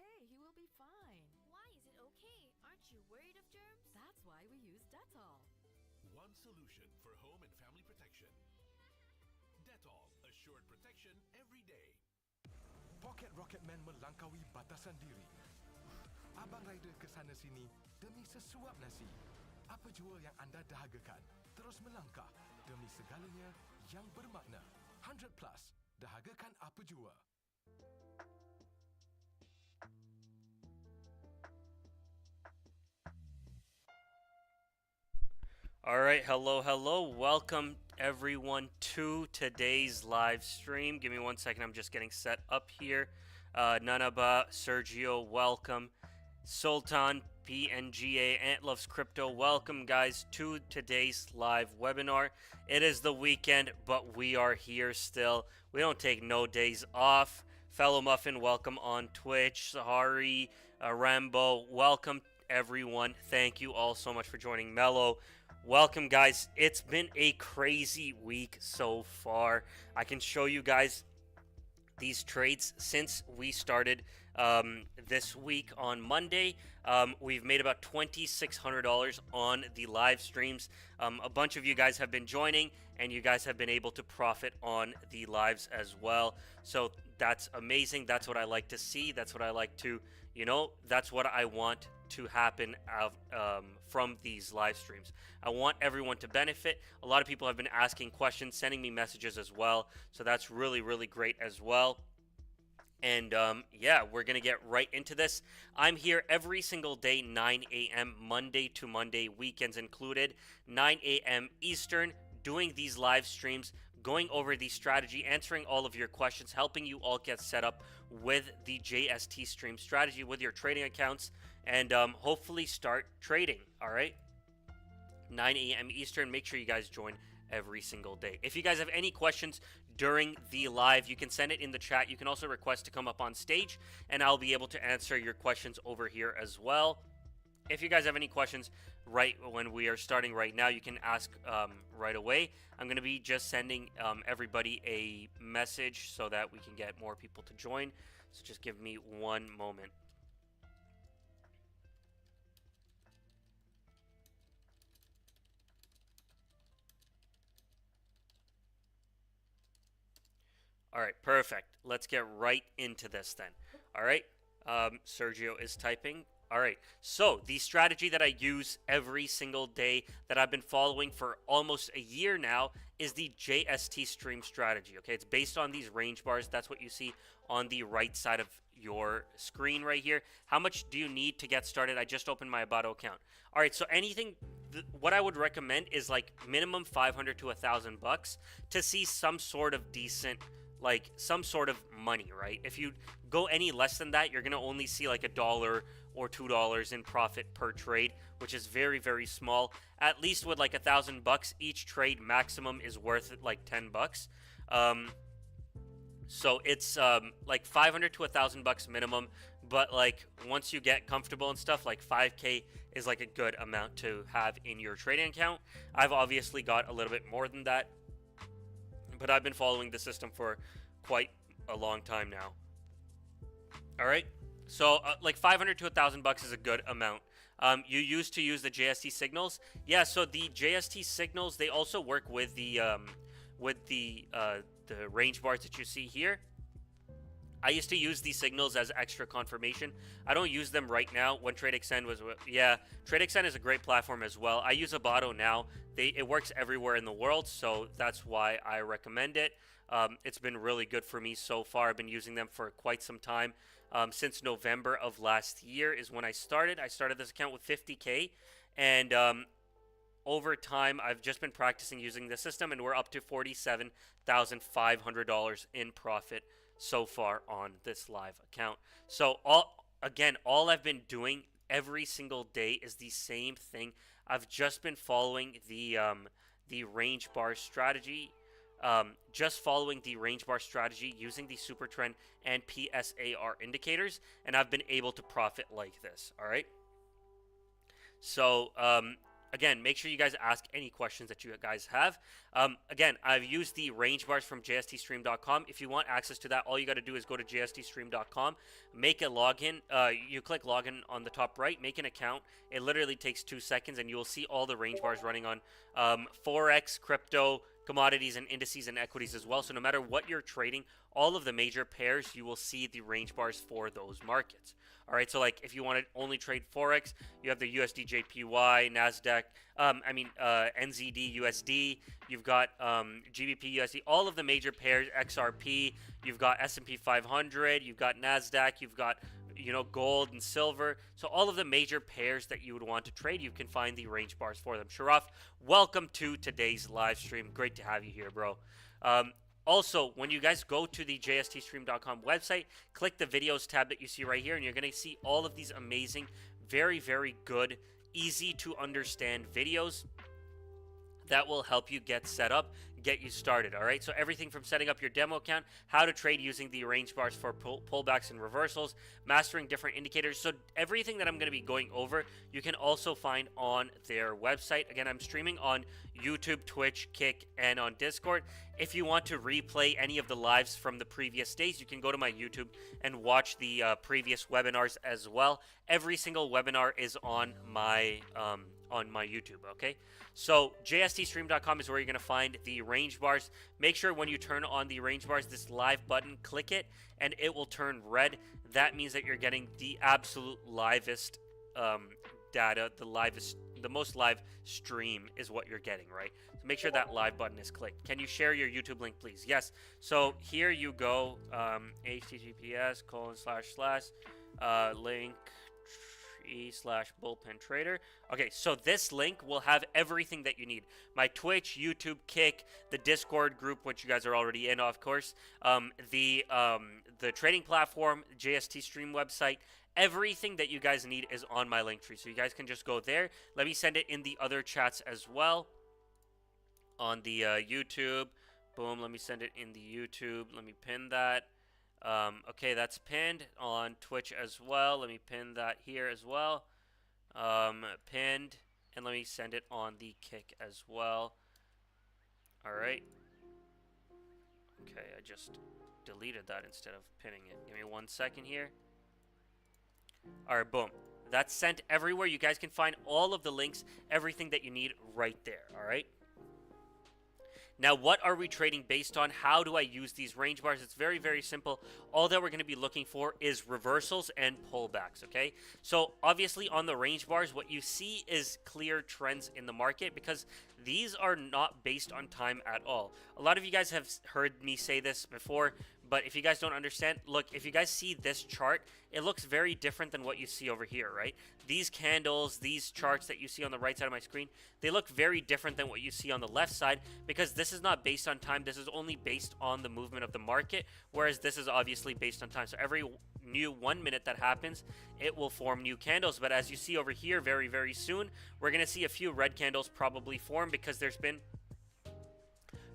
okay. He will be fine. Why is it okay? Aren't you worried of germs? That's why we use Dettol. One solution for home and family protection. Dettol, assured protection every day. Pocket Rocketman melangkaui batasan diri. Abang rider ke sana sini demi sesuap nasi. Apa jua yang anda dahagakan, terus melangkah demi segalanya yang bermakna. 100 Plus, dahagakan apa jua. All right, hello. Welcome everyone to today's live stream. Give me 1 second. I'm just getting set up here. Nanaba, Sergio, welcome. Sultan, PNGA, Ant Loves Crypto, welcome guys to today's live webinar. It is the weekend, but we are here still. We don't take no days off. Fellow Muffin, welcome on Twitch. Sahari, Rambo, welcome everyone. Thank you all so much for joining. Mello, welcome guys. It's been a crazy week so far. I can show you guys these trades since we started this week on Monday. We've made about $2,600 on the live streams. A bunch of you guys have been joining and you guys have been able to profit on the lives as well. So that's amazing. That's what I like to see. That's what I like to, that's what I want to happen from these live streams. I want everyone to benefit. A lot of people have been asking questions, sending me messages as well. So that's really, really great as well. And yeah, we're going to get right into this. I'm here every single day, 9 a.m., Monday to Monday, weekends included, 9 a.m. Eastern, doing these live streams, going over the strategy, answering all of your questions, helping you all get set up with the JSTStream strategy with your trading accounts, and hopefully start trading, all right? 9 a.m. Eastern, make sure you guys join every single day. If you guys have any questions during the live, you can send it in the chat. You can also request to come up on stage, and I'll be able to answer your questions over here as well. If you guys have any questions right when we are starting right now, you can ask right away. I'm going to be just sending everybody a message so that we can get more people to join. So just give me one moment. All right, perfect. Let's get right into this then. All right, Sergio is typing. All right, so the strategy that I use every single day that I've been following for almost a year now is the JSTStream strategy, okay? It's based on these range bars. That's what you see on the right side of your screen right here. How much do you need to get started? I just opened my Abbado account. All right, so anything, what I would recommend is like minimum 500 to $1,000 to see some sort of decent, like some sort of money, right? If you go any less than that, you're going to only see like $1 or $2 in profit per trade, which is very, very small. At least with like $1,000, each trade maximum is worth like $10. So it's like 500 to $1,000 minimum, but like once you get comfortable and stuff, like 5K is like a good amount to have in your trading account. I've obviously got a little bit more than that, but I've been following the system for quite a long time now. All right, so like 500 to $1,000 is a good amount. You used to use the JST signals, yeah. So the JST signals, they also work with the range bars that you see here. I used to use these signals as extra confirmation. I don't use them right now. When TradeXN was, yeah, TradeXN is a great platform as well. I use Abbado now. It works everywhere in the world, so that's why I recommend it. It's been really good for me so far. I've been using them for quite some time. Since November of last year is when I started. I started this account with 50K, and over time, I've just been practicing using the system, and we're up to $47,500 in profit so far on this live account. So all I've been doing every single day is the same thing. I've just been following the range bar strategy. Using the super trend and PSAR indicators, and I've been able to profit like this. All right. So again, make sure you guys ask any questions that you guys have. Again, I've used the range bars from JSTStream.com. If you want access to that, all you got to do is go to JSTStream.com, make a login. You click login on the top right, make an account. It literally takes 2 seconds, and you will see all the range bars running on Forex, crypto, commodities, and indices and equities as well. So no matter what you're trading, all of the major pairs, you will see the range bars for those markets. All right, so like if you want to only trade Forex, you have the USD JPY, NASDAQ, NZD USD, you've got GBP USD, all of the major pairs, XRP, you've got S&P 500, you've got NASDAQ, you've got gold and silver. So all of the major pairs that you would want to trade, you can find the range bars for them. Sharaf, welcome to today's live stream. Great to have you here, bro. Also, when you guys go to the JSTStream.com website, click the videos tab that you see right here, and you're going to see all of these amazing, very, very good, easy to understand videos that will help you get set up, get you started. All right, so everything from setting up your demo account, how to trade using the range bars for pullbacks and reversals, mastering different indicators. So everything that I'm going to be going over, you can also find on their website. Again, I'm streaming on YouTube, Twitch, Kick, and on Discord. If you want to replay any of the lives from the previous days, you can go to my YouTube and watch the previous webinars as well. Every single webinar is on my YouTube, okay? So JSTStream.com is where you're going to find the range bars. Make sure when you turn on the range bars, this live button, click it, and it will turn red. That means that you're getting the absolute livest data, the most live stream is what you're getting, right? So make sure that live button is clicked. Can you share your YouTube link, please? Yes. So here you go, https:// link/bullpen trader. Okay, so this link will have everything that you need. My Twitch, YouTube, Kick, the Discord group, which you guys are already in, of course, the trading platform, JSTStream website. Everything that you guys need is on my link tree, so you guys can just go there. Let me send it in the other chats as well on the YouTube. Boom, let me send it in the YouTube. Let me pin that. Okay, that's pinned on Twitch as well. Let me pin that here as well. Pinned, and let me send it on the Kick as well. All right. Okay, I just deleted that instead of pinning it. Give me 1 second here. All right, boom. That's sent everywhere. You guys can find all of the links, everything that you need right there. All right. Now, what are we trading based on? How do I use these range bars? It's very, very simple. All that we're going to be looking for is reversals and pullbacks, okay? So, obviously, on the range bars, what you see is clear trends in the market because these are not based on time at all. A lot of you guys have heard me say this before, but if you guys don't understand, look, if you guys see this chart, it looks very different than what you see over here, right? These candles, these charts that you see on the right side of my screen, they look very different than what you see on the left side because this is not based on time. This is only based on the movement of the market, whereas this is obviously based on time. So every new 1 minute that happens, it will form new candles. But as you see over here, very, very soon, we're going to see a few red candles probably form because there's been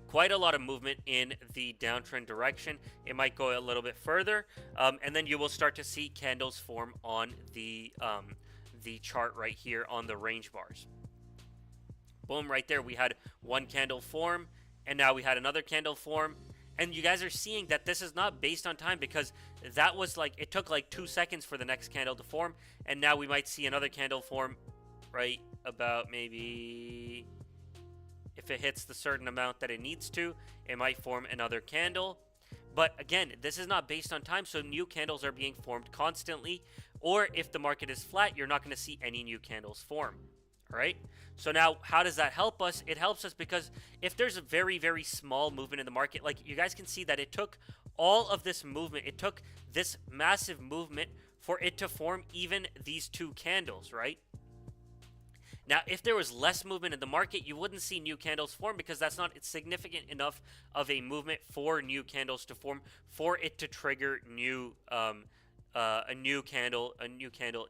quite a lot of movement in the downtrend direction. It might go a little bit further, and then you will start to see candles form on the chart right here on the range bars. Boom, right there we had one candle form, and now we had another candle form. And you guys are seeing that this is not based on time because that was like, it took like 2 seconds for the next candle to form, and now we might see another candle form right about maybe, if it hits the certain amount that it needs to, it might form another candle. But again, this is not based on time, so new candles are being formed constantly. Or if the market is flat, you're not going to see any new candles form. All right? So now, how does that help us? It helps us because if there's a very, very small movement in the market, like you guys can see that it took all of this movement, it took this massive movement for it to form even these two candles, right? Now, if there was less movement in the market, you wouldn't see new candles form because that's not significant enough of a movement for new candles to form for it to trigger a new candle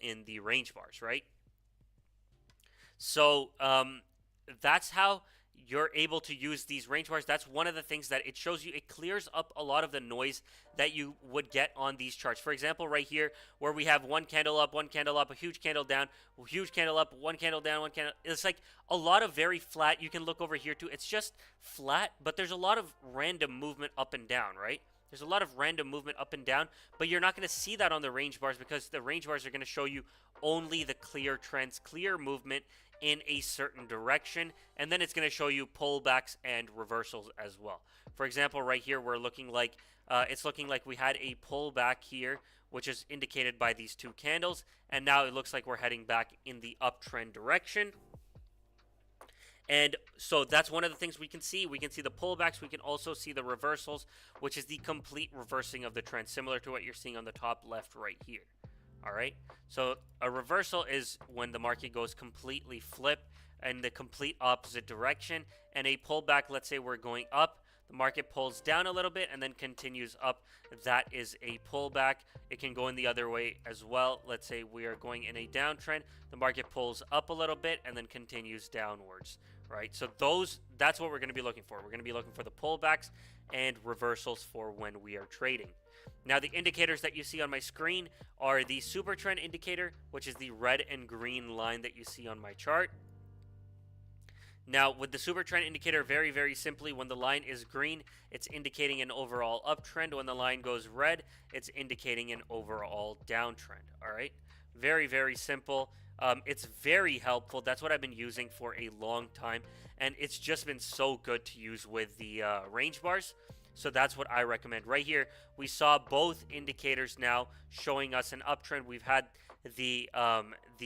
in the range bars, right? So that's how you're able to use these range bars. That's one of the things that it shows you. It clears up a lot of the noise that you would get on these charts. For example, right here, where we have one candle up, a huge candle down, a huge candle up, one candle down, one candle. It's like a lot of very flat. You can look over here too. It's just flat, but there's a lot of random movement up and down, right? There's a lot of random movement up and down, but you're not going to see that on the range bars because the range bars are going to show you only the clear trends, clear movement in a certain direction, and then it's going to show you pullbacks and reversals as well. For example, right here, we're looking like it's looking like we had a pullback here, which is indicated by these two candles, and now it looks like we're heading back in the uptrend direction. And so that's one of the things we can see. We can see the pullbacks. We can also see the reversals, which is the complete reversing of the trend, similar to what you're seeing on the top left right here. All right. So a reversal is when the market goes completely flip in the complete opposite direction. And a pullback, let's say we're going up, the market pulls down a little bit and then continues up. That is a pullback. It can go in the other way as well. Let's say we are going in a downtrend. The market pulls up a little bit and then continues downwards. Right. So that's what we're going to be looking for. We're going to be looking for the pullbacks and reversals for when we are trading. Now, the indicators that you see on my screen are the super trend indicator, which is the red and green line that you see on my chart. Now, with the super trend indicator, very, very simply, when the line is green, it's indicating an overall uptrend. When the line goes red, it's indicating an overall downtrend. All right. Very, very simple. It's very helpful. That's what I've been using for a long time, and it's just been so good to use with the range bars. So that's what I recommend. Right here, we saw both indicators now showing us an uptrend. We've had the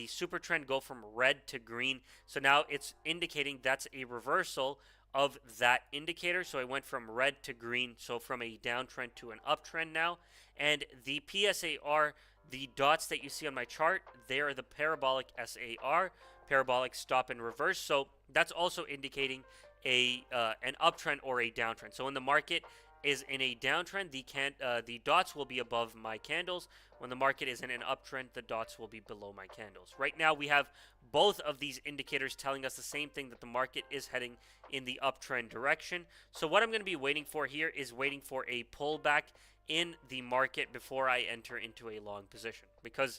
super trend go from red to green. So now it's indicating that's a reversal of that indicator. So it went from red to green. So from a downtrend to an uptrend now. And the PSAR, the dots that you see on my chart, they are the parabolic SAR, parabolic stop and reverse. So that's also indicating an uptrend or a downtrend. So when the market is in a downtrend, the dots will be above my candles. When the market is in an uptrend, the dots will be below my candles. Right now, we have both of these indicators telling us the same thing, that the market is heading in the uptrend direction. So what I'm going to be waiting for here is waiting for a pullback in the market before I enter into a long position, because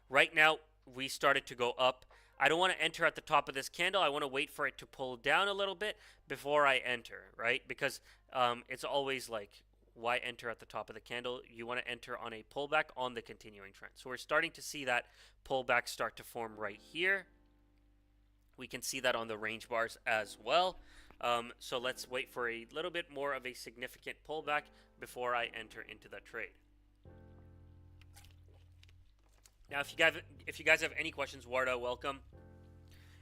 right now we started to go up. I don't want to enter at the top of this candle. I want to wait for it to pull down a little bit before I enter, right? Because it's always like, why enter at the top of the candle? You want to enter on a pullback on the continuing trend. So we're starting to see that pullback start to form right here. We can see that on the range bars as well. So let's wait for a little bit more of a significant pullback before I enter into that trade. Now, if you guys have any questions, Warda, welcome.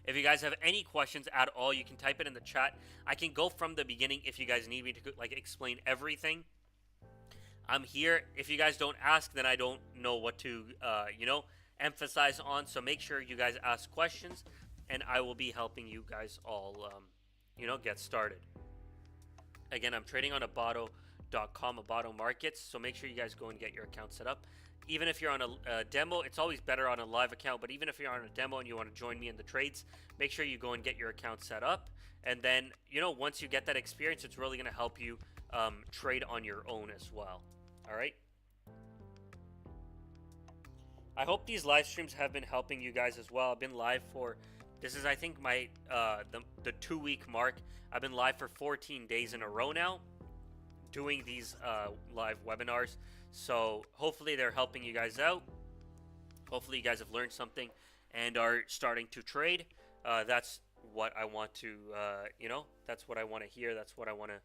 If you guys have any questions at all, you can type it in the chat. I can go from the beginning if you guys need me to explain everything. I'm here. If you guys don't ask, then I don't know what to emphasize on. So make sure you guys ask questions, and I will be helping you guys all get started. Again, I'm trading on Abbado.com, Abbado Markets. So make sure you guys go and get your account set up. Even if you're on a demo, it's always better on a live account. But even if you're on a demo and you want to join me in the trades, make sure you go and get your account set up. And then, once you get that experience, it's really going to help you trade on your own as well. All right. I hope these live streams have been helping you guys as well. I've been live for, this is I think my the 2-week mark. I've been live for 14 days in a row now, doing these live webinars. So hopefully they're helping you guys out. Hopefully you guys have learned something and are starting to trade. That's what I want to, that's what I want to hear. That's what I want to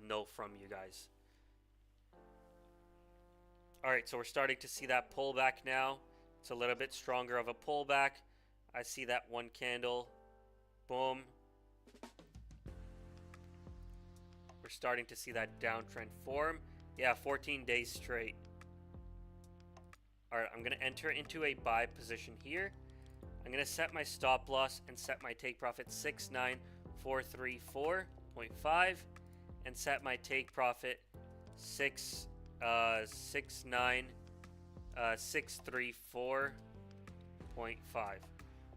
know from you guys. All right, so we're starting to see that pullback now. It's a little bit stronger of a pullback. I see that one candle. Boom. We're starting to see that downtrend form. Yeah, 14 days straight. All right, I'm going to enter into a buy position here. I'm going to set my stop loss and set my take profit 69434.5 and set my take profit 69634.5.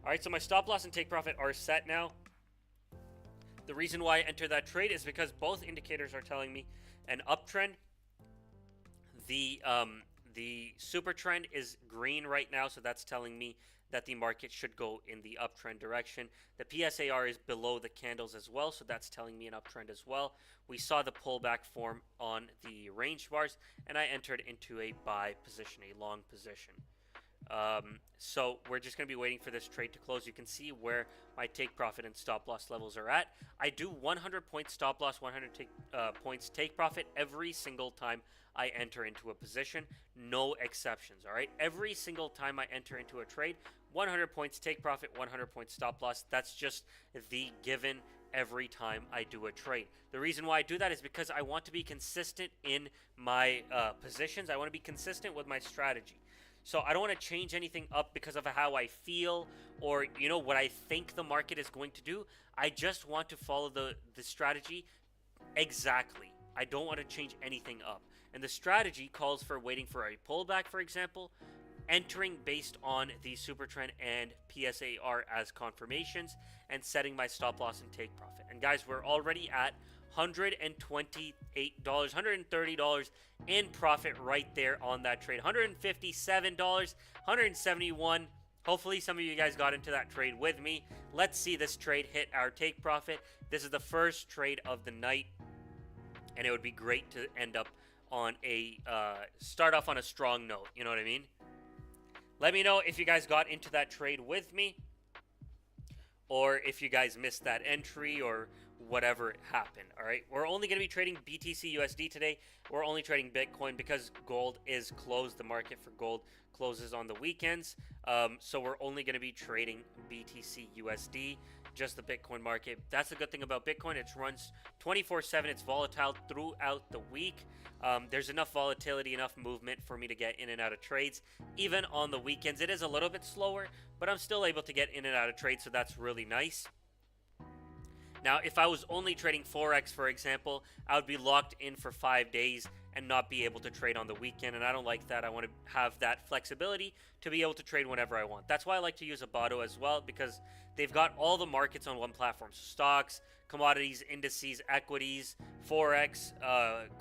All right, so my stop loss and take profit are set now. The reason why I entered that trade is because both indicators are telling me an uptrend. The super trend is green right now, so that's telling me that the market should go in the uptrend direction. The PSAR is below the candles as well, so that's telling me an uptrend as well. We saw the pullback form on the range bars, and I entered into a buy position, a long position. So we're just going to be waiting for this trade to close. You can see where my take profit and stop loss levels are at. I do 100 points stop loss, 100 points take profit every single time I enter into a position. No exceptions, all right? Every single time I enter into a trade, 100 points take profit, 100 points stop loss. That's just the given every time I do a trade. The reason why I do that is because I want to be consistent in my positions. I want to be consistent with my strategy. So I don't want to change anything up because of how I feel or, you know, what I think the market is going to do. I just want to follow the strategy exactly. I don't want to change anything up. And the strategy calls for waiting for a pullback, for example, entering based on the super trend and PSAR as confirmations, and setting my stop loss and take profit. And guys, we're already at $128, $130 in profit right there on that trade. $157, $171. Hopefully some of you guys got into that trade with me. Let's see this trade hit our take profit. This is the first trade of the night, and it would be great to end up on a start off on a strong note. You know what I mean? Let me know if you guys got into that trade with me, or if you guys missed that entry, or whatever happened. All right, we're only going to be trading BTC USD today. We're only trading Bitcoin because gold is closed. The market for gold closes on the weekends, so we're only going to be trading BTC USD, just the Bitcoin market. That's the good thing about Bitcoin. It runs 24/7. It's volatile throughout the week. There's enough volatility, enough movement for me to get in and out of trades. Even on the weekends, it is a little bit slower, but I'm still able to get in and out of trades, so that's really nice. Now, if I was only trading Forex, for example, I would be locked in for 5 days and not be able to trade on the weekend, and I don't like that. I want to have that flexibility to be able to trade whenever I want. That's why I like to use Abbado as well, because they've got all the markets on one platform. So stocks, commodities, indices, equities, Forex,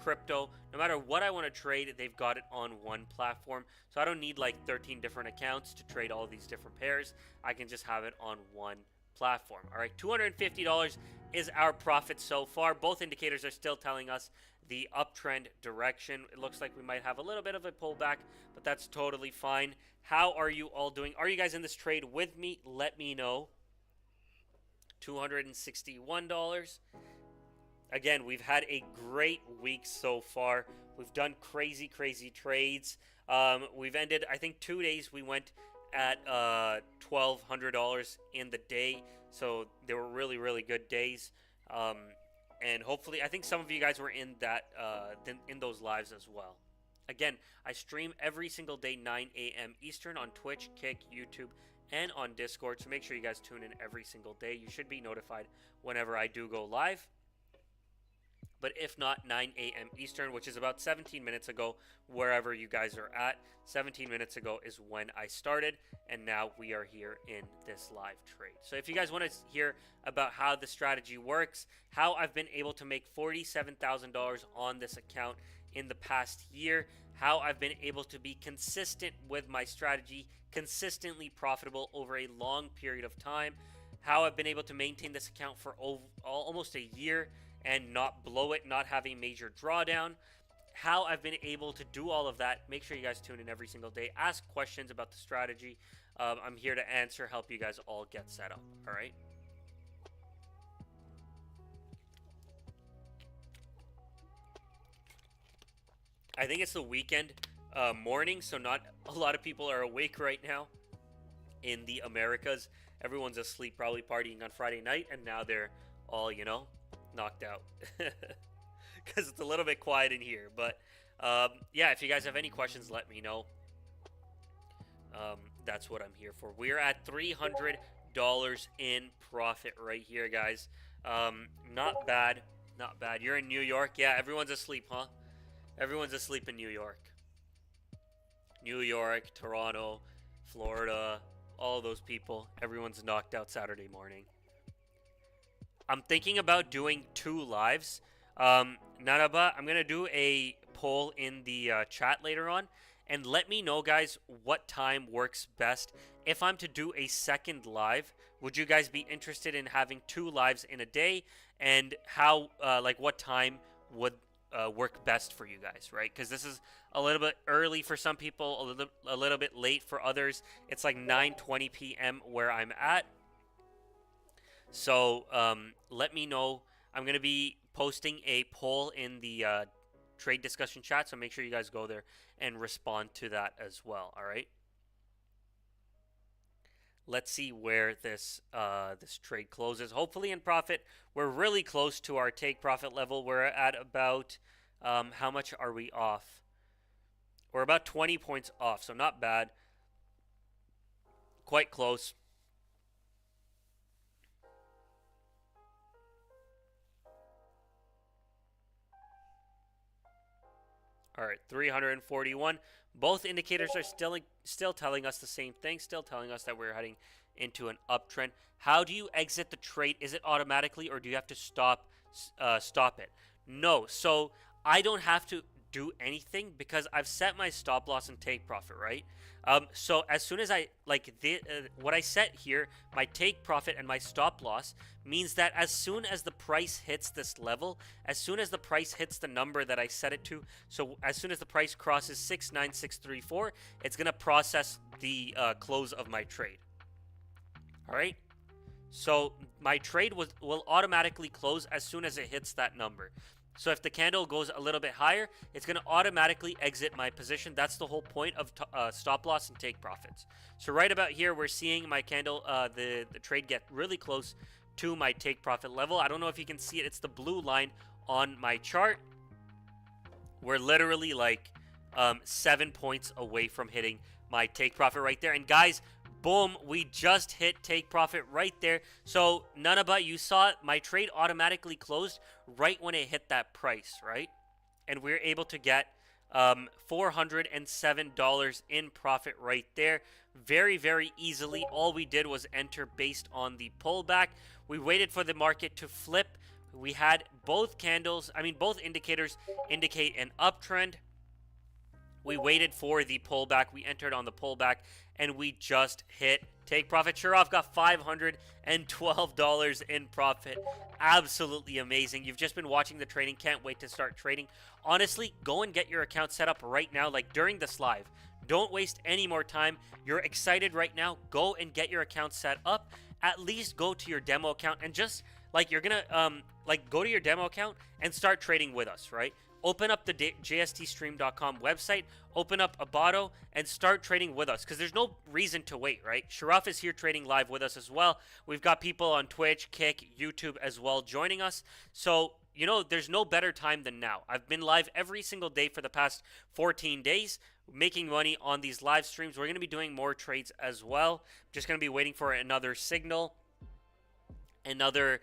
crypto. No matter what I want to trade, they've got it on one platform. So I don't need like 13 different accounts to trade all these different pairs. I can just have it on one platform. All right, $250 is our profit so far. Both indicators are still telling us the uptrend direction. It looks like we might have a little bit of a pullback, but that's totally fine. How are you all doing? Are you guys in this trade with me? Let me know. $261. Again, we've had a great week so far. We've done crazy trades. We've ended, I think 2 days we went at $1,200 in the day, so they were really good days. And hopefully, I think some of you guys were in that in those lives as well. Again, I stream every single day 9 a.m. Eastern on Twitch, Kick, YouTube, and on Discord, so make sure you guys tune in every single day. You should be notified whenever I do go live. But if not, 9 a.m. Eastern, which is about 17 minutes ago, wherever you guys are at. 17 minutes ago is when I started, and now we are here in this live trade. So if you guys want to hear about how the strategy works, how I've been able to make $47,000 on this account in the past year, how I've been able to be consistent with my strategy, consistently profitable over a long period of time, how I've been able to maintain this account for almost a year and not blow it, not have a major drawdown, how I've been able to do all of that. Make sure you guys tune in every single day. Ask questions about the strategy. I'm here to answer, help you guys all get set up. All right. I think it's the weekend morning, so not a lot of people are awake right now in the Americas. Everyone's asleep, probably partying on Friday night, and now they're all, you know, knocked out because it's a little bit quiet in here. But yeah, if you guys have any questions, let me know. That's what I'm here for. We're at $300 in profit right here, guys. Not bad, not bad. You're in New York. Yeah, everyone's asleep, huh? Everyone's asleep in New York. New York, Toronto, Florida, all those people. Everyone's knocked out Saturday morning. I'm thinking about doing 2 lives. Nanaba, I'm gonna do a poll in the chat later on, and let me know, guys, what time works best. If I'm to do a second live, would you guys be interested in having 2 lives in a day, and how, like, what time would work best for you guys, right? Because this is a little bit early for some people, a little bit late for others. It's like 9:20 p.m. where I'm at. So let me know. I'm going to be posting a poll in the trade discussion chat, so make sure you guys go there and respond to that as well, all right? Let's see where this this trade closes. Hopefully in profit. We're really close to our take profit level. We're at about, how much are we off? We're about 20 points off, so not bad. Quite close. All right, 341. Both indicators are still telling us the same thing, still telling us that we're heading into an uptrend. How do you exit the trade? Is it automatically, or do you have to stop it? No, so I don't have to do anything because I've set my stop loss and take profit, right? So as soon as I, like, what I set here, my take profit and my stop loss, means that as soon as the price hits this level, as soon as the price hits the number that I set it to, so as soon as the price crosses 69634, it's going to process the close of my trade. All right? So my trade will automatically close as soon as it hits that number. So if the candle goes a little bit higher, it's going to automatically exit my position. That's the whole point of stop loss and take profits. So right about here, we're seeing my candle, the trade get really close to my take profit level. I don't know if you can see it. It's the blue line on my chart. We're literally like 7 points away from hitting my take profit right there. And guys, boom, we just hit take profit right there. So Nanaba, you saw my trade automatically closed right when it hit that price, right? And we're able to get $407 in profit right there. Very, very easily. All we did was enter based on the pullback. We waited for the market to flip. We had both both indicators indicate an uptrend. We waited for the pullback. We entered on the pullback, and we just hit take profit. Shurov got $512 in profit. Absolutely amazing. You've just been watching the trading. Can't wait to start trading. Honestly, go and get your account set up right now, like during this live. Don't waste any more time. You're excited right now. Go and get your account set up. At least go to your demo account and just, like, you're going to, go to your demo account and start trading with us, right? Open up the JSTStream.com website, open up Abbado, and start trading with us because there's no reason to wait, right? Sharaf is here trading live with us as well. We've got people on Twitch, Kick, YouTube as well joining us. So, you know, there's no better time than now. I've been live every single day for the past 14 days, making money on these live streams. We're going to be doing more trades as well. Just going to be waiting for another signal, another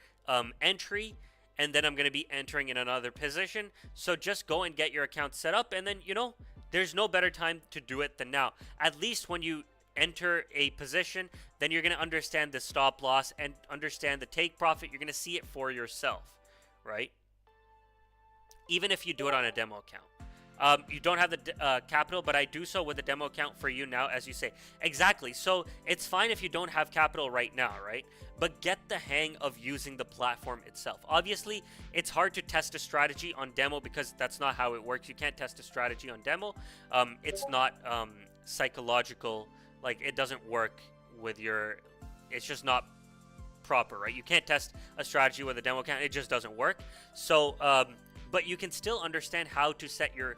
entry, and then I'm going to be entering in another position. So just go and get your account set up, and then, you know, there's no better time to do it than now. At least when you enter a position, then you're going to understand the stop loss and understand the take profit. You're going to see it for yourself, right? Even if you do it on a demo account. You don't have the capital, but I do so with a demo account for you now, as you say. Exactly. So it's fine if you don't have capital right now, right? But get the hang of using the platform itself. Obviously, it's hard to test a strategy on demo because that's not how it works. You can't test a strategy on demo. It's not psychological. Like, it doesn't work with your... It's just not proper, right? You can't test a strategy with a demo account. It just doesn't work. So, but you can still understand how to set your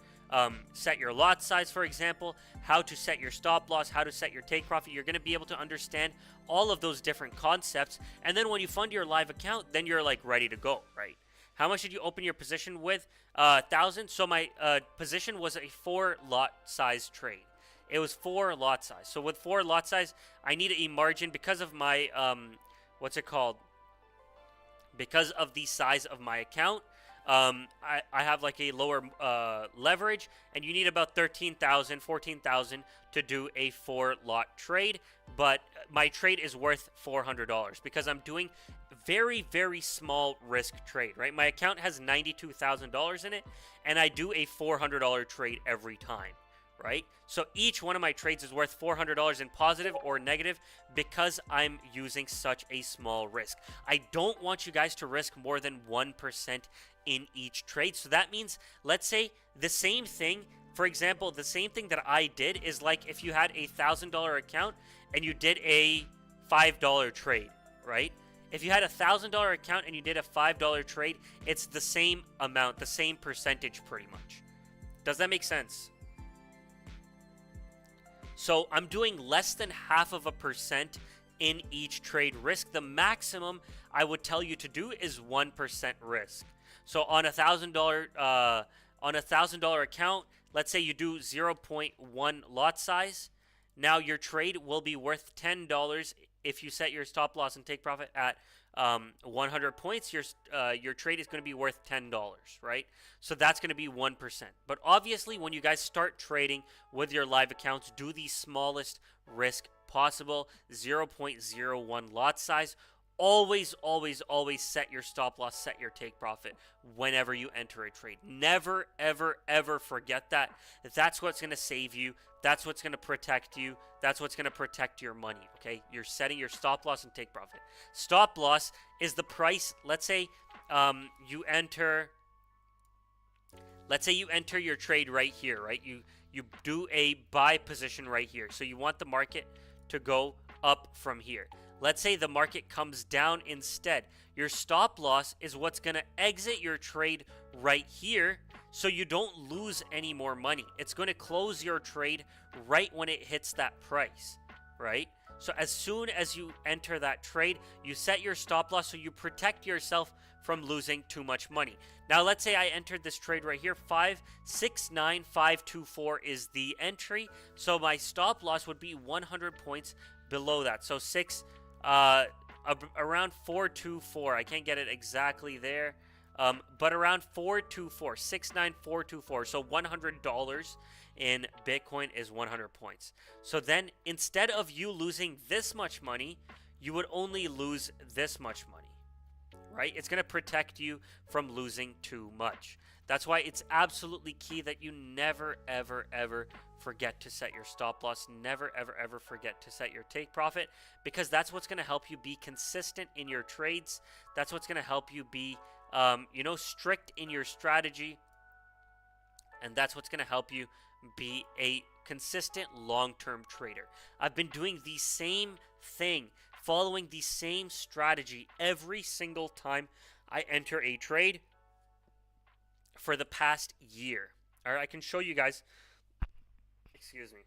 lot size, for example, how to set your stop loss, how to set your take profit. You're going to be able to understand all of those different concepts. And then when you fund your live account, then you're like ready to go, right? How much did you open your position with? 1,000. So my position was a 4 lot size trade. It was 4 lot size. So with 4 lot size, I needed a margin because of my, what's it called? Because of the size of my account. I have like a lower leverage, and you need about 13,000, 14,000 to do a 4-lot trade. But my trade is worth $400 because I'm doing very, very small risk trade, right? My account has $92,000 in it, and I do a $400 trade every time, right? So each one of my trades is worth $400 in positive or negative because I'm using such a small risk. I don't want you guys to risk more than 1% in each trade. So that means, let's say the same thing, for example, the same thing that I did is like if you had a $1,000 account and you did a $5 trade, right? If you had a $1,000 account and you did a $5 trade, it's the same amount, the same percentage pretty much. Does that make sense? So I'm doing less than 0.5% in each trade risk. The maximum I would tell you to do is 1% risk. So on a $1,000 account, let's say you do 0.1 lot size. Now your trade will be worth $10 if you set your stop loss and take profit at 100 points. Your trade is going to be worth $10, right? So that's going to be 1%. But obviously, when you guys start trading with your live accounts, do the smallest risk possible, 0.01 lot size. Always, always, always set your stop loss, set your take profit whenever you enter a trade. Never, ever, ever forget that. That's what's going to save you. That's what's going to protect you. That's what's going to protect your money, okay? You're setting your stop loss and take profit. Stop loss is the price. Let's say you enter your trade right here, right? You do a buy position right here. So you want the market to go up from here. Let's say the market comes down instead. Your stop loss is what's going to exit your trade right here so you don't lose any more money. It's going to close your trade right when it hits that price, right? So as soon as you enter that trade, you set your stop loss so you protect yourself from losing too much money. Now, let's say I entered this trade right here. 569524 is the entry. So my stop loss would be 100 points below that. So around 424. I can't get it exactly there, but around 424, 69424. So $100 in Bitcoin is 100 points. So then instead of you losing this much money, you would only lose this much money, right? It's going to protect you from losing too much. That's why it's absolutely key that you never, ever, ever forget to set your stop loss. Never, ever, ever forget to set your take profit, because that's what's going to help you be consistent in your trades. That's what's going to help you be, strict in your strategy. And that's what's going to help you be a consistent long-term trader. I've been doing the same thing, following the same strategy every single time I enter a trade for the past year. All right, I can show you guys. Excuse me.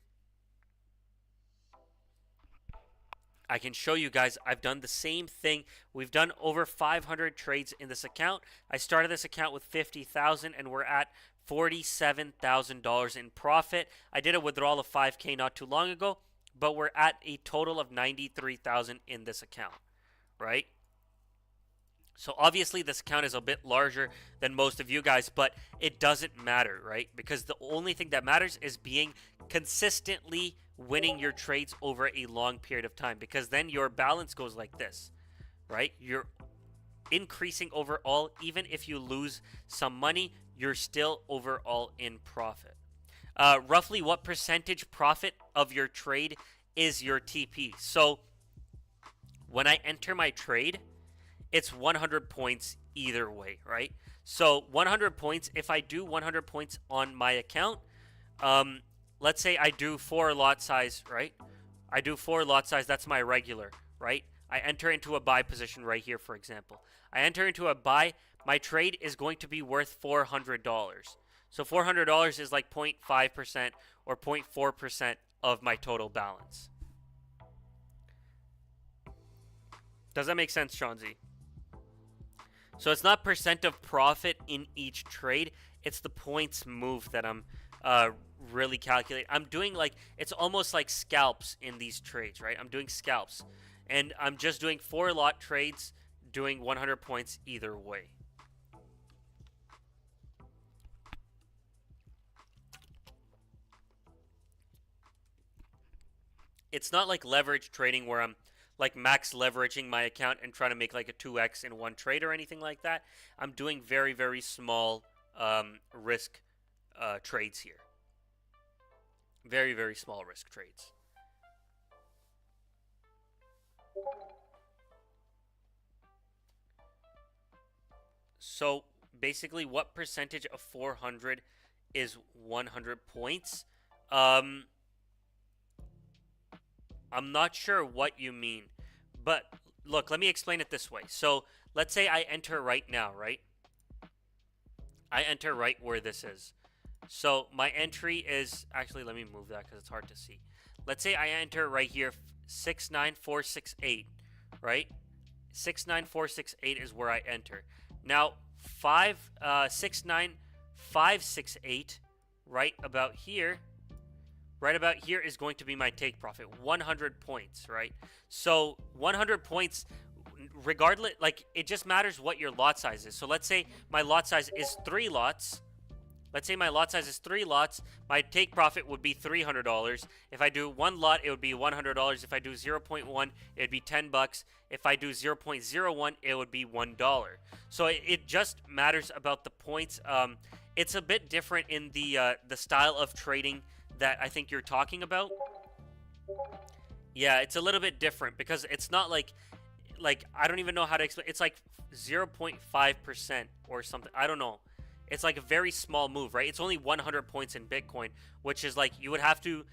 I can show you guys I've done the same thing. We've done over 500 trades in this account. I started this account with 50,000 and we're at $47,000 in profit. I did a withdrawal of 5K not too long ago, but we're at a total of 93,000 in this account, right? So obviously this account is a bit larger than most of you guys, but it doesn't matter, right? Because the only thing that matters is being consistently winning your trades over a long period of time, because then your balance goes like this, right? You're increasing overall. Even if you lose some money, you're still overall in profit. Roughly what percentage profit of your trade is your TP? So when I enter my trade, it's 100 points either way, right? So 100 points, if I do 100 points on my account, let's say I do 4 lot size, right? I do 4 lot size, that's my regular, right? I enter into a buy position right here, for example. I enter into a buy, my trade is going to be worth $400. So $400 is like 0.5% or 0.4% of my total balance. Does that make sense, Shanzi? So it's not percent of profit in each trade. It's the points move that I'm really calculating. I'm doing like, it's almost like scalps in these trades, right? I'm doing scalps. And I'm just doing 4 lot trades, doing 100 points either way. It's not like leverage trading where I'm like max leveraging my account and trying to make like a 2x in one trade or anything like that. I'm doing very, very small risk trades here. Very, very small risk trades. So basically, what percentage of 400 is 100 points? I'm not sure what you mean, but look, let me explain it this way. So let's say I enter right now, right? I enter right where this is. So my entry is, actually, let me move that because it's hard to see. Let's say I enter right here, 69468, right? 69468 is where I enter. Now, 69568, right about here is going to be my take profit, 100 points, right? So 100 points, regardless, like it just matters what your lot size is. So let's say my lot size is 3 lots. Let's say my lot size is 3 lots. My take profit would be $300. If I do 1 lot, it would be $100. If I do 0.1, it would be $10. If I do 0.01, it would be $1. So it just matters about the points. It's a bit different in the style of trading that I think you're talking about. Yeah, it's a little bit different because it's not like I don't even know how to explain. It's like 0.5% or something. I don't know. It's like a very small move, right? It's only 100 points in Bitcoin, which is like you would have to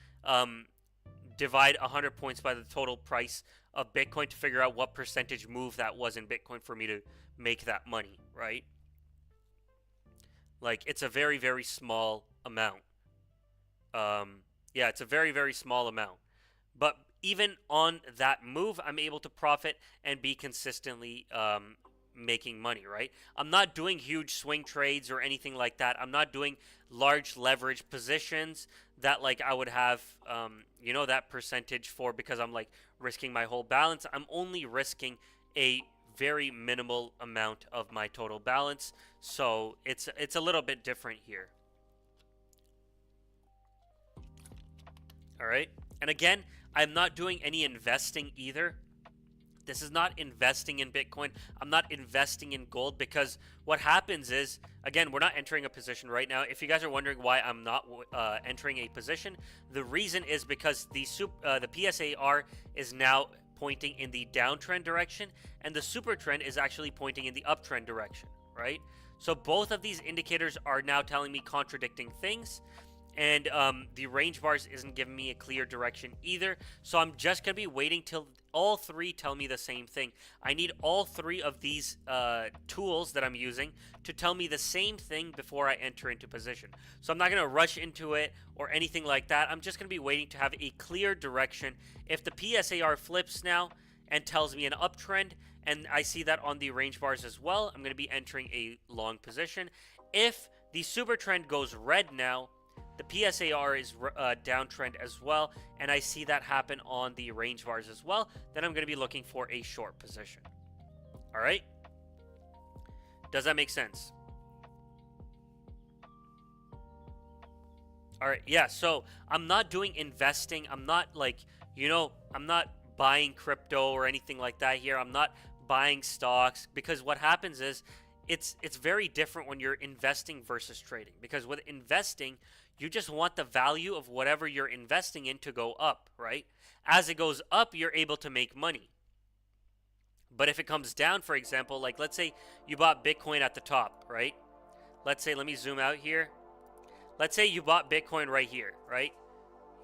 divide 100 points by the total price of Bitcoin to figure out what percentage move that was in Bitcoin for me to make that money, right? Like it's a very, very small amount. Yeah, it's a very, very small amount. But even on that move, I'm able to profit and be consistently making money, right? I'm not doing huge swing trades or anything like that. I'm not doing large leverage positions that like I would have, you know, that percentage for because I'm like risking my whole balance. I'm only risking a very minimal amount of my total balance. So it's a little bit different here. All right. And again, I'm not doing any investing either. This is not investing in Bitcoin. I'm not investing in gold because what happens is, again, we're not entering a position right now. If you guys are wondering why I'm not entering a position, the reason is because the PSAR is now pointing in the downtrend direction and the super trend is actually pointing in the uptrend direction, right? So both of these indicators are now telling me contradicting things. And the range bars isn't giving me a clear direction either. So I'm just going to be waiting till all three tell me the same thing. I need all three of these tools that I'm using to tell me the same thing before I enter into position. So I'm not going to rush into it or anything like that. I'm just going to be waiting to have a clear direction. If the PSAR flips now and tells me an uptrend, and I see that on the range bars as well, I'm going to be entering a long position. If the super trend goes red now, the PSAR is downtrend as well, and I see that happen on the range bars as well, then I'm going to be looking for a short position. All right? Does that make sense? All right, yeah, so I'm not doing investing. I'm not like, you know, I'm not buying crypto or anything like that here. I'm not buying stocks because what happens is it's very different when you're investing versus trading, because with investing, you just want the value of whatever you're investing in to go up, right? As it goes up, you're able to make money. But if it comes down, for example, like let's say you bought Bitcoin at the top, right? Let's say, let me zoom out here. Let's say you bought Bitcoin right here, right?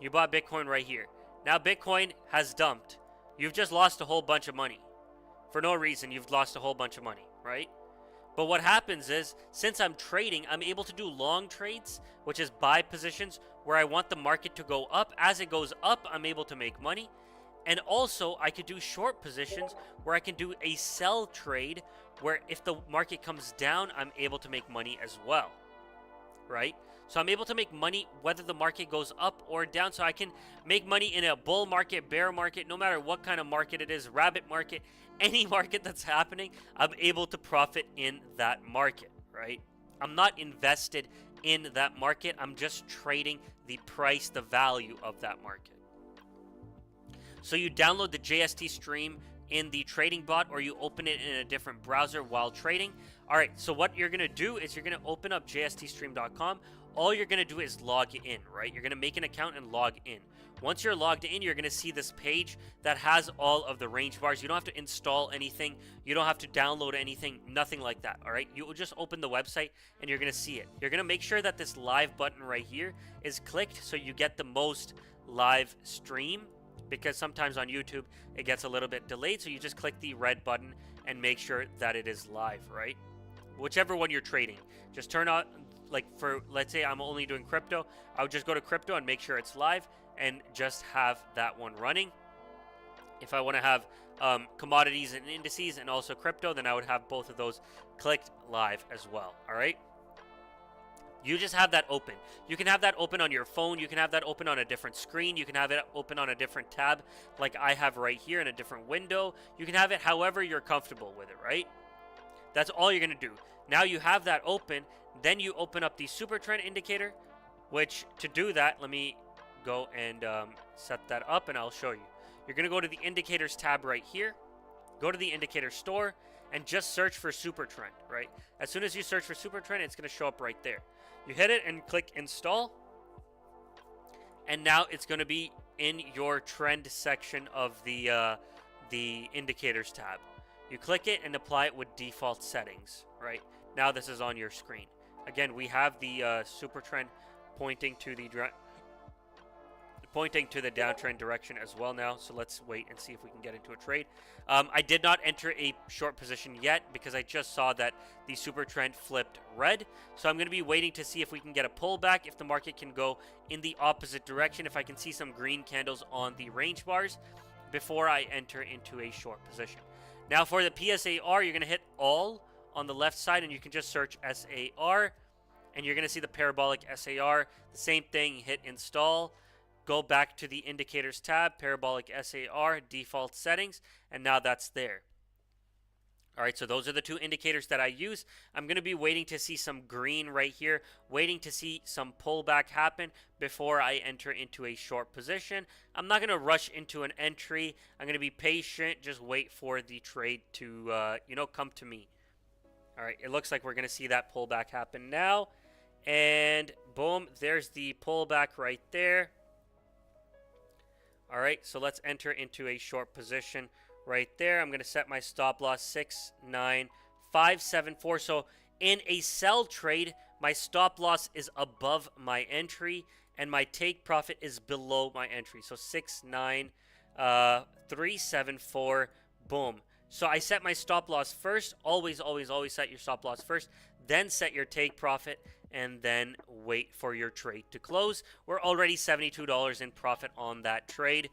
You bought Bitcoin right here. Now Bitcoin has dumped. You've just lost a whole bunch of money. For no reason, you've lost a whole bunch of money, right? But what happens is, since I'm trading, I'm able to do long trades, which is buy positions, where I want the market to go up. As it goes up, I'm able to make money. And also, I could do short positions, where I can do a sell trade, where if the market comes down, I'm able to make money as well, right? So I'm able to make money whether the market goes up or down. So I can make money in a bull market, bear market, no matter what kind of market it is, rabbit market, any market that's happening, I'm able to profit in that market, right? I'm not invested in that market. I'm just trading the price, the value of that market. So you download the JSTStream in the trading bot, or you open it in a different browser while trading. All right, so what you're gonna do is you're gonna open up JSTStream.com. All you're gonna do is log in, right? You're gonna make an account and log in. Once you're logged in, you're gonna see this page that has all of the range bars. You don't have to install anything. You don't have to download anything, nothing like that, all right? You will just open the website and you're gonna see it. You're gonna make sure that this live button right here is clicked so you get the most live stream, because sometimes on YouTube it gets a little bit delayed. So you just click the red button and make sure that it is live, right? Whichever one you're trading, just turn on, like for, let's say I'm only doing crypto, I would just go to crypto and make sure it's live and just have that one running. If I want to have commodities and indices and also crypto, then I would have both of those clicked live as well. All right. You just have that open. You can have that open on your phone. You can have that open on a different screen. You can have it open on a different tab like I have right here in a different window. You can have it however you're comfortable with it, right? That's all you're going to do. Now you have that open. Then you open up the super trend indicator, which to do that, let me go and set that up and I'll show you. You're going to go to the indicators tab right here. Go to the indicator store and just search for super trend, right? As soon as you search for super trend, it's going to show up right there. You hit it and click install. And now it's going to be in your trend section of the indicators tab. You click it and apply it with default settings, right? Now this is on your screen. Again, we have the super trend pointing to the downtrend direction as well now. So let's wait and see if we can get into a trade. I did not enter a short position yet because I just saw that the super trend flipped red. So I'm going to be waiting to see if we can get a pullback, if the market can go in the opposite direction, if I can see some green candles on the range bars before I enter into a short position. Now for the PSAR, you're going to hit all on the left side and you can just search SAR and you're going to see the parabolic SAR. The same thing, hit install. Go back to the indicators tab, parabolic SAR, default settings, and now that's there. All right, so those are the two indicators that I use. I'm going to be waiting to see some green right here, waiting to see some pullback happen before I enter into a short position. I'm not going to rush into an entry. I'm going to be patient, just wait for the trade to, come to me. All right, it looks like we're going to see that pullback happen now. And boom, there's the pullback right there. All right, so let's enter into a short position right there. I'm going to set my stop loss 69574. So in a sell trade, my stop loss is above my entry and my take profit is below my entry. So 69374. Boom. So I set my stop loss first. Always set your stop loss first. Then set your take profit and then wait for your trade to close. We're already $72 in profit on that trade.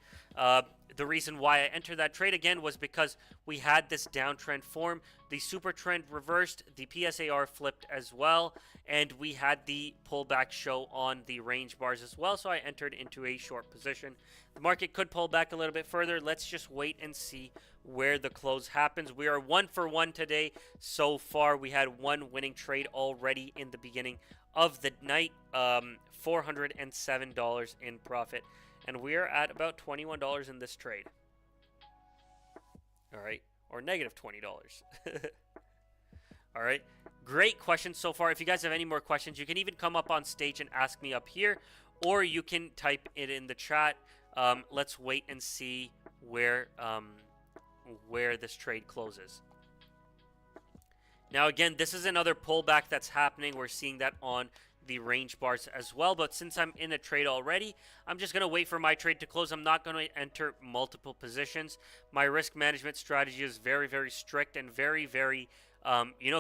The reason why I entered that trade again was because we had this downtrend form. The super trend reversed, the PSAR flipped as well, and we had the pullback show on the range bars as well, so I entered into a short position. The market could pull back a little bit further. Let's just wait and see where the close happens. We are 1 for 1 today so far. We had one winning trade already in the beginning of the night, $407 in profit. And we are at about $21 in this trade. All right. Or negative $20. All right. Great questions so far. If you guys have any more questions, you can even come up on stage and ask me up here. Or you can type it in the chat. Let's wait and see where this trade closes. Now, again, this is another pullback that's happening. We're seeing that on the range bars as well, but since I'm in a trade already, I'm just going to wait for my trade to close. I'm not going to enter multiple positions. My risk management strategy is very, very strict and very, very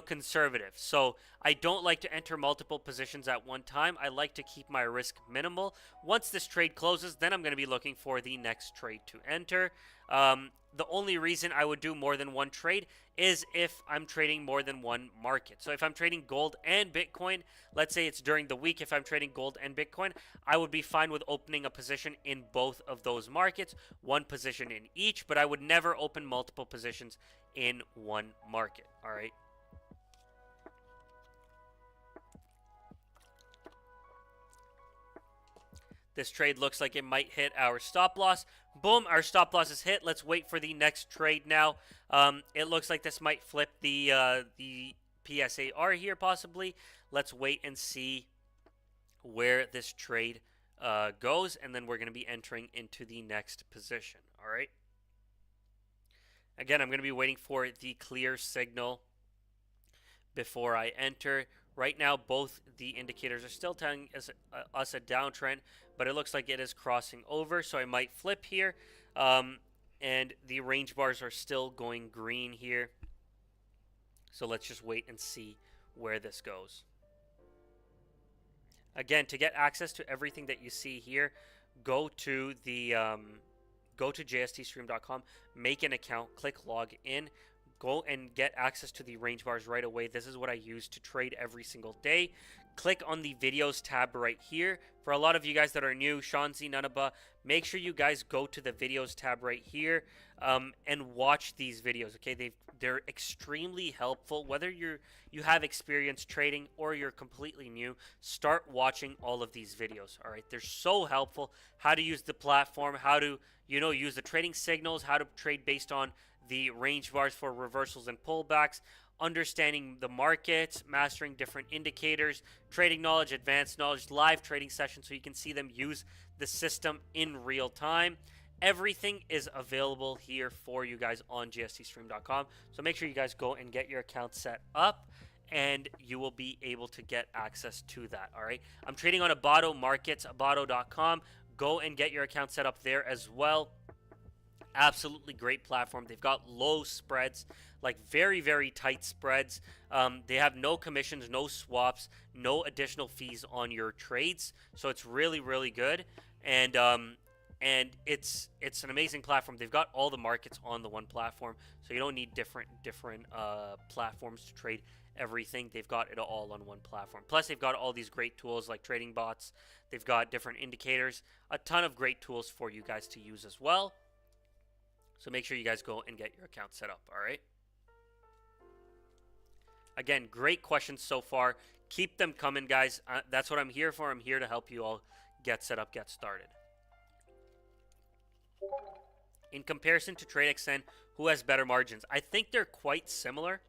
conservative. So I don't like to enter multiple positions at one time. I like to keep my risk minimal. Once this trade closes, then I'm going to be looking for the next trade to enter. The only reason I would do more than one trade is if I'm trading more than one market. So if I'm trading gold and Bitcoin, let's say it's during the week, if I'm trading gold and Bitcoin, I would be fine with opening a position in both of those markets, one position in each, but I would never open multiple positions in one market. All right. This trade looks like it might hit our stop loss, boom, our stop loss is hit. Let's wait for the next trade now. It looks like this might flip the PSAR here possibly. Let's wait and see where this trade goes, and then we're going to be entering into the next position. All right. Again, I'm going to be waiting for the clear signal before I enter. Right now, both the indicators are still telling us a downtrend, but it looks like it is crossing over, so I might flip here. And the range bars are still going green here. So let's just wait and see where this goes. Again, to get access to everything that you see here, go to the go to JSTStream.com, make an account, click log in, go and get access to the range bars right away. This is what I use to trade every single day. Click on the videos tab right here. For a lot of you guys that are new, Shanzi, Nanaba, make sure you guys go to the videos tab right here and watch these videos. Okay, they're extremely helpful. Whether you have experience trading or you're completely new, start watching all of these videos. All right, they're so helpful. How to use the platform, how to use the trading signals, how to trade based on the range bars for reversals and pullbacks, understanding the market, mastering different indicators, trading knowledge, advanced knowledge, live trading sessions so you can see them use the system in real time. Everything is available here for you guys on JSTStream.com. So make sure you guys go and get your account set up, and you will be able to get access to that. All right. I'm trading on Abbado Markets, Abbado.com. Go and get your account set up there as well. Absolutely great platform. They've got low spreads, like very, very tight spreads. They have no commissions, no swaps, no additional fees on your trades. So it's really, really good. And it's an amazing platform. They've got all the markets on the one platform, so you don't need different platforms to trade everything. They've got it all on one platform. Plus, they've got all these great tools like trading bots. They've got different indicators, a ton of great tools for you guys to use as well. So make sure you guys go and get your account set up, all right? Again, great questions so far. Keep them coming, guys. That's what I'm here for. I'm here to help you all get set up, get started. In comparison to TradeXN, who has better margins? I think they're quite similar.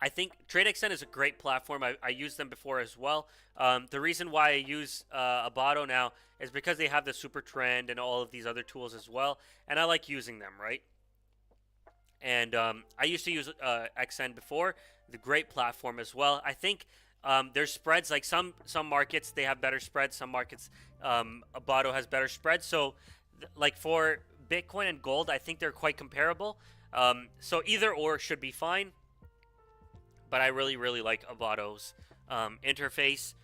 I think TradeXN is a great platform. I used them before as well. The reason why I use Abbado now is because they have the super trend and all of these other tools as well, and I like using them, right? And I used to use XN before. The great platform as well. I think there's spreads, like some markets they have better spreads, some markets Abbado has better spreads. So like for Bitcoin and gold, I think they're quite comparable. So either or should be fine. But I really, really like Abbado's interface.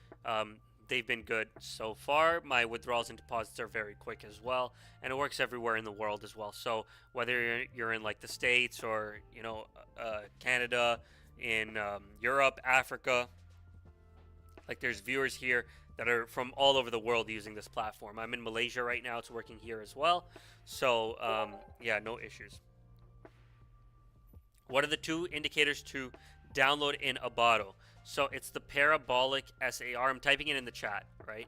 They've been good so far. My withdrawals and deposits are very quick as well, and it works everywhere in the world as well. So whether you're in like the States or Canada, in Europe, Africa, like there's viewers here that are from all over the world using this platform. I'm in Malaysia right now. It's working here as well. So yeah, no issues. What are the two indicators to download in Abbado? So it's the parabolic SAR. I'm typing it in the chat, right?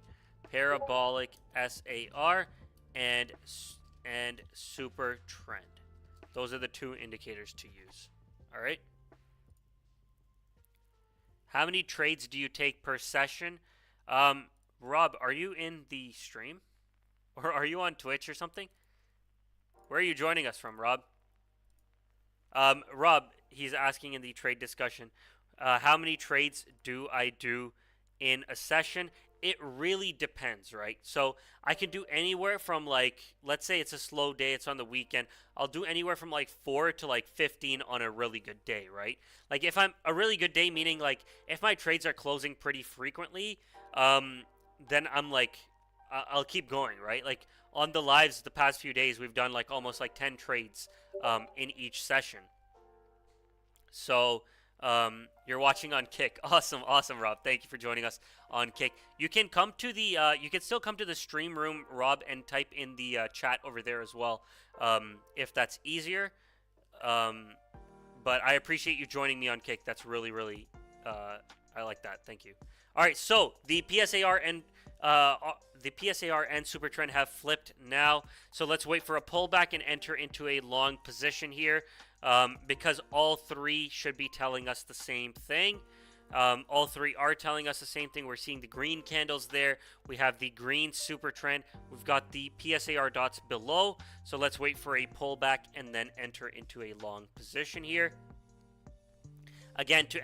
Parabolic SAR and super trend. Those are the two indicators to use. All right. How many trades do you take per session? Rob, are you in the stream? Or are you on Twitch or something? Where are you joining us from, Rob? Rob, he's asking in the trade discussion, how many trades do I do in a session? It really depends, right? So I can do anywhere from like, let's say it's a slow day, it's on the weekend. I'll do anywhere from like 4 to like 15 on a really good day, right? Like if I'm a really good day, meaning like if my trades are closing pretty frequently, then I'm like, I'll keep going, right? Like on the lives the past few days, we've done like almost like 10 trades in each session. So you're watching on Kick. Awesome, Rob. Thank you for joining us on Kick. You can come to the you can still come to the stream room, Rob, and type in the chat over there as well, if that's easier. But I appreciate you joining me on Kick. That's really, really I like that. Thank you. All right, so the PSAR and the PSAR and super trend have flipped now. So let's wait for a pullback and enter into a long position here, because all three should be telling us the same thing. All three are telling us the same thing. We're seeing the green candles there. We have the green super trend. We've got the PSAR dots below. So let's wait for a pullback and then enter into a long position here. Again, to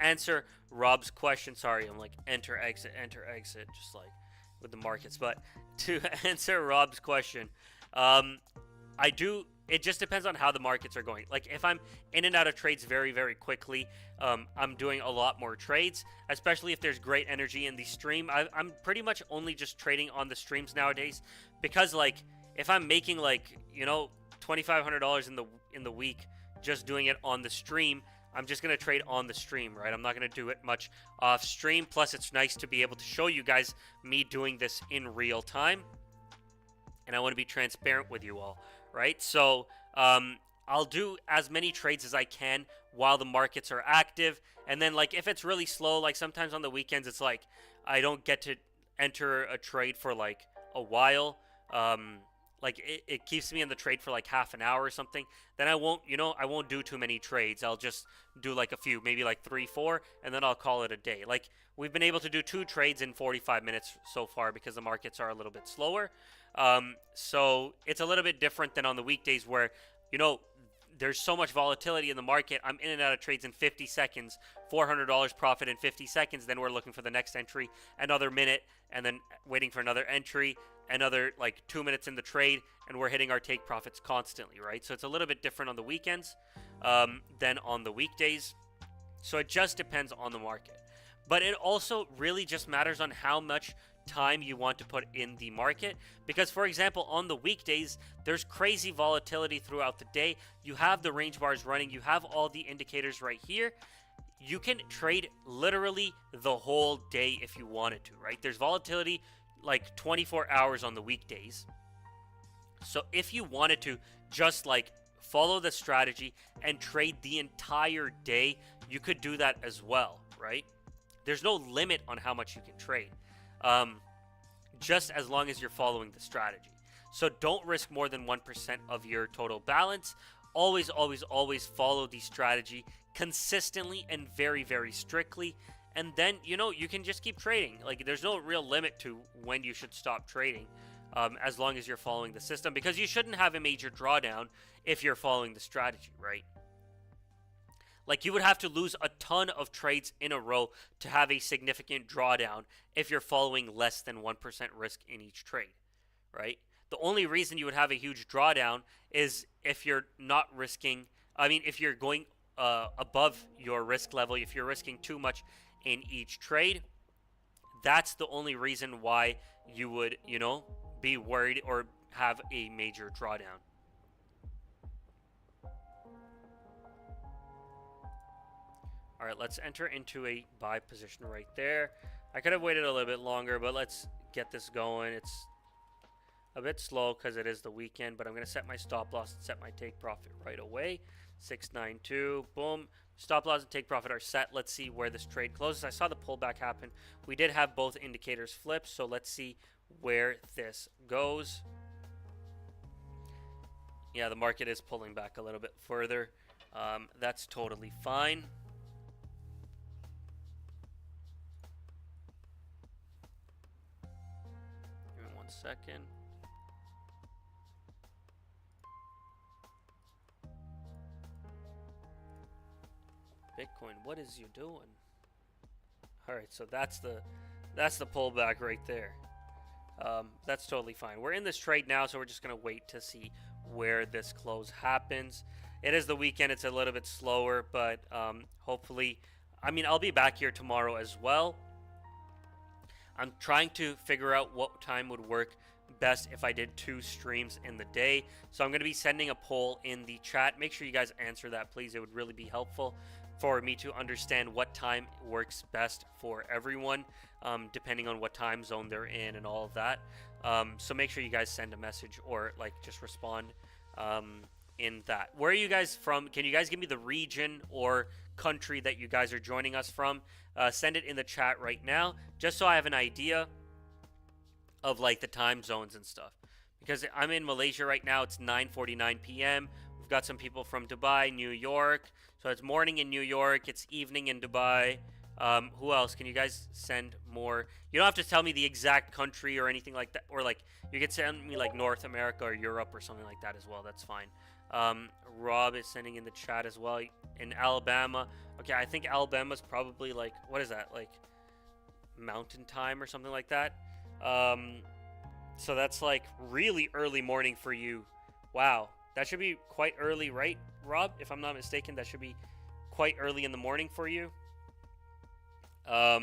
answer Rob's question, sorry, I'm like enter, exit, just like with the markets. But to answer Rob's question, it just depends on how the markets are going. Like if I'm in and out of trades very, very quickly, I'm doing a lot more trades, especially if there's great energy in the stream. I'm pretty much only just trading on the streams nowadays, because like if I'm making like, you know, $2,500 in the week just doing it on the stream, I'm just going to trade on the stream, right? I'm not going to do it much off stream. Plus, it's nice to be able to show you guys me doing this in real time. And I want to be transparent with you all, right? So I'll do as many trades as I can while the markets are active. And then, like, if it's really slow, like sometimes on the weekends, it's like I don't get to enter a trade for like a while. Like it keeps me in the trade for like half an hour or something. Then I won't do too many trades. I'll just do like a few, maybe like 3, 4, and then I'll call it a day. Like we've been able to do 2 trades in 45 minutes so far because the markets are a little bit slower. So it's a little bit different than on the weekdays where, you know, there's so much volatility in the market. I'm in and out of trades in 50 seconds, $400 profit in 50 seconds. Then we're looking for the next entry, another minute, and then waiting for another entry, another like 2 minutes in the trade, and we're hitting our take profits constantly, right? So it's a little bit different on the weekends than on the weekdays. So it just depends on the market. But it also really just matters on how much time you want to put in the market, because for example on the weekdays there's crazy volatility throughout the day. You have the range bars running, you have all the indicators right here. You can trade literally the whole day if you wanted to, right? There's volatility like 24 hours on the weekdays. So if you wanted to just like follow the strategy and trade the entire day, you could do that as well, right? There's no limit on how much you can trade, just as long as you're following the strategy. So don't risk more than 1% of your total balance. Always, always, always follow the strategy consistently and very, very strictly. And then, you know, you can just keep trading. Like, there's no real limit to when you should stop trading, as long as you're following the system, because you shouldn't have a major drawdown if you're following the strategy, right? Like, you would have to lose a ton of trades in a row to have a significant drawdown if you're following less than 1% risk in each trade, right? The only reason you would have a huge drawdown is if you're not risking, if you're going above your risk level, if you're risking too much in each trade. That's the only reason why you would, you know, be worried or have a major drawdown. All right, let's enter into a buy position right there. I could have waited a little bit longer, but let's get this going. It's a bit slow because it is the weekend, but I'm going to set my stop loss and set my take profit right away. 692, boom. Stop loss and take profit are set. Let's see where this trade closes. I saw the pullback happen. We did have both indicators flip, so let's see where this goes. Yeah, the market is pulling back a little bit further. That's totally fine. Give me 1 second. Bitcoin, what is you doing? All right, so that's the pullback right there. That's totally fine. We're in this trade now, so we're just gonna wait to see where this close happens. It is the weekend; it's a little bit slower, but hopefully, I'll be back here tomorrow as well. I'm trying to figure out what time would work best if I did 2 streams in the day. So I'm going to be sending a poll in the chat. Make sure you guys answer that, please. It would really be helpful for me to understand what time works best for everyone, depending on what time zone they're in and all of that. So make sure you guys send a message or like just respond in that. Where are you guys from? Can you guys give me the region or country that you guys are joining us from? Send it in the chat right now, just so I have an idea of like the time zones and stuff. Because I'm in Malaysia right now, it's 9:49 p.m. We've got some people from Dubai, New York. So it's morning in New York, it's evening in Dubai. Who else? Can you guys send more? You don't have to tell me the exact country or anything like that. Or like, you could send me like North America or Europe or something like that as well. That's fine. Rob is sending in the chat as well. In Alabama. Okay, I think Alabama's probably like, what is that? Like mountain time or something like that. So that's like really early morning for you. Wow. That should be quite early, right, Rob? If I'm not mistaken, that should be quite early in the morning for you. All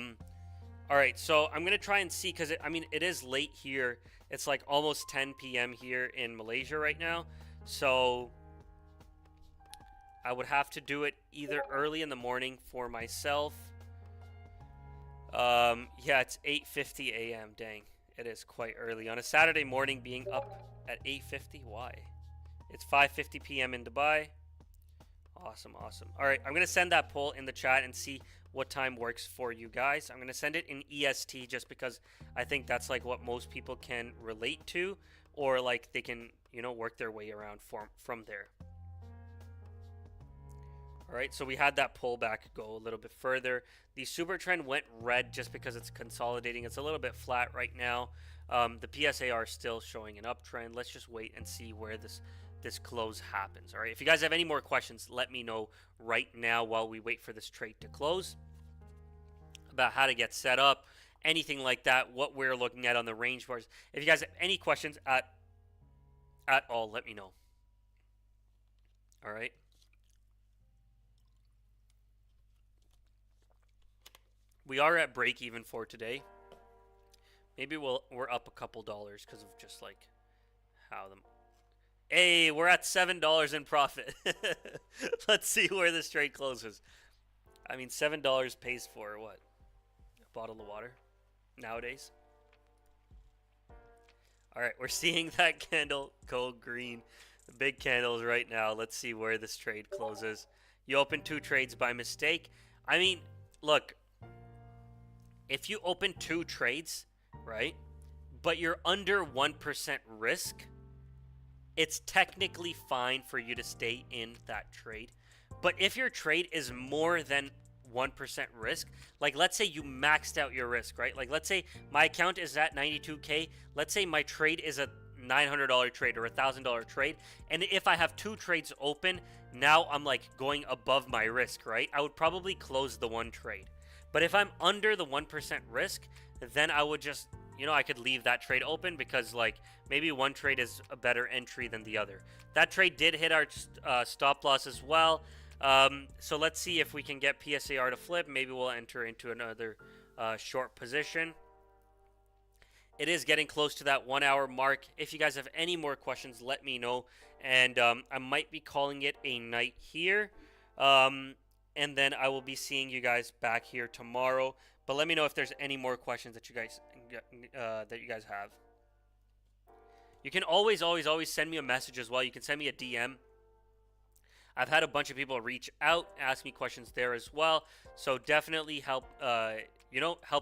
right, so I'm going to try and see, because, it is late here. It's like almost 10 p.m. here in Malaysia right now. So I would have to do it either early in the morning for myself. Yeah, it's 8:50 a.m. Dang, it is quite early. On a Saturday morning, being up at 8:50, why? It's 5:50 p.m. in Dubai. Awesome, awesome. All right, I'm going to send that poll in the chat and see what time works for you guys. I'm going to send it in EST just because I think that's like what most people can relate to, or like they can, work their way around from there. All right, so we had that pullback go a little bit further. The super trend went red just because it's consolidating. It's a little bit flat right now. The PSA are still showing an uptrend. Let's just wait and see where this close happens. All right, if you guys have any more questions, let me know right now while we wait for this trade to close, about how to get set up, anything like that, what we're looking at on the range bars. If you guys have any questions at all, let me know. All right. We are at break even for today. Maybe we're up a couple dollars because of just like how them. Hey, we're at $7 in profit. Let's see where this trade closes. $7 pays for what? A bottle of water nowadays. All right, we're seeing that candle go green. The big candles right now. Let's see where this trade closes. You open 2 trades by mistake. Look, if you open 2 trades, right, but you're under 1% risk, it's technically fine for you to stay in that trade. But if your trade is more than 1% risk, like let's say you maxed out your risk, right? Like let's say my account is at 92K. Let's say my trade is a $900 trade or $1,000 trade. And if I have 2 trades open, now I'm like going above my risk, right? I would probably close the 1 trade. But if I'm under the 1% risk, then I would just, I could leave that trade open because like maybe 1 trade is a better entry than the other. That trade did hit our stop loss as well. So let's see if we can get PSAR to flip. Maybe we'll enter into another short position. It is getting close to that 1 hour mark. If you guys have any more questions, let me know. And I might be calling it a night here. And then I will be seeing you guys back here tomorrow. But let me know if there's any more questions that you guys have. You can always send me a message as well. You can send me a DM. I've had a bunch of people reach out, ask me questions there as well. So definitely help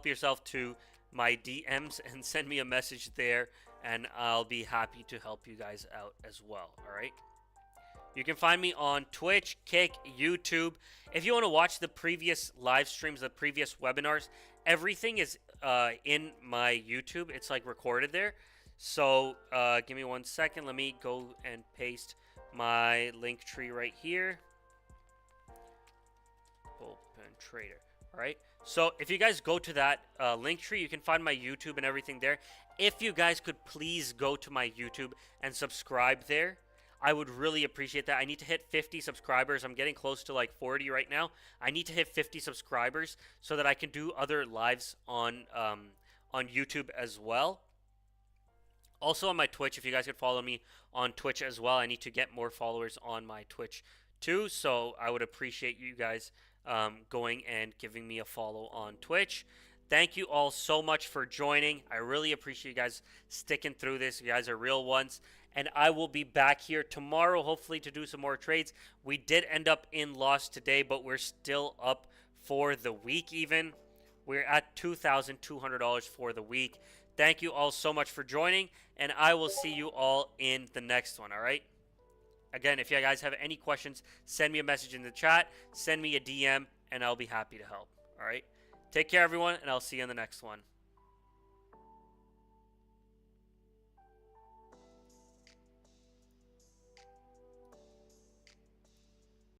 yourself to my DMs and send me a message there, and I'll be happy to help you guys out as well. All right. You can find me on Twitch, Kick, YouTube. If you want to watch the previous live streams, the previous webinars, everything is in my YouTube. It's like recorded there. So give me 1 second. Let me go and paste my link tree right here. Open Trader. All right. So if you guys go to that link tree, you can find my YouTube and everything there. If you guys could please go to my YouTube and subscribe there, I would really appreciate that. I need to hit 50 subscribers. I'm getting close to like 40 right now. I need to hit 50 subscribers so that I can do other lives on YouTube as well. Also on my Twitch, if you guys could follow me on Twitch as well. I need to get more followers on my Twitch too. So I would appreciate you guys going and giving me a follow on Twitch. Thank you all so much for joining. I really appreciate you guys sticking through this. You guys are real ones. And I will be back here tomorrow, hopefully, to do some more trades. We did end up in loss today, but we're still up for the week even. We're at $2,200 for the week. Thank you all so much for joining, and I will see you all in the next one, all right? Again, if you guys have any questions, send me a message in the chat, send me a DM, and I'll be happy to help, all right? Take care, everyone, and I'll see you in the next one.